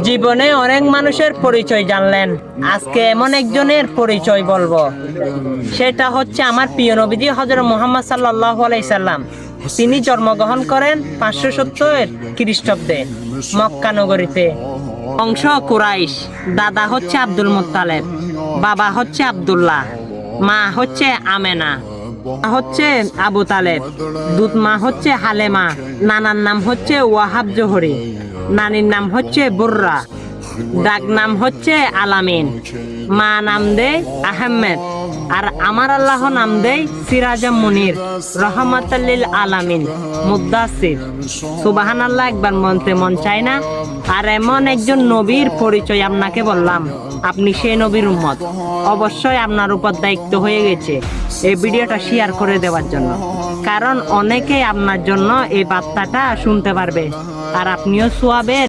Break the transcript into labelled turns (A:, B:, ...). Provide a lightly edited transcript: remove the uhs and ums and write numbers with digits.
A: জীবনে অনেক মানুষের পরিচয় জানলেন, আজকে এমন একজনের পরিচয় বলবো। সেটা হচ্ছে আমার প্রিয় নবীজি হযরত মুহাম্মদ সাল্লাল্লাহু আলাইহি সাল্লাম। তিনি জন্মগ্রহণ করেন 570 খ্রিস্টাব্দে মক্কা নগরীতে। বংশ কুরাইশ, দাদা হচ্ছে আব্দুল মুত্তালিব, বাবা হচ্ছে আব্দুল্লাহ, মা হচ্ছে আমেনা, হচ্ছে আবু তালেব, দুধ মা হচ্ছে হালেমা, নানার নাম হচ্ছে ওয়াহাব জোহরি, নানির নাম হচ্ছে বুররা, ডাক নাম হচ্ছে আলামিন, মা নাম দেয় আহমেদ, আর আমার আল্লাহ নাম দেয় সিরাজাম মুনির, রহমাতাল্লিল আলামিন, মুদ্দাসির। সুবহানাল্লাহ একবার মনতে মন চায় না? আর এমন একজন নবীর পরিচয় আপনাকে বললাম, আপনি সেই নবীর উম্মত। অবশ্যই আপনার উপর দায়িত্ব হয়ে গেছে এই ভিডিওটা শেয়ার করে দেওয়ার জন্য, কারণ অনেকেই আপনার জন্য এই বার্তাটা শুনতে পারবে, আর আপনিও সোয়াবের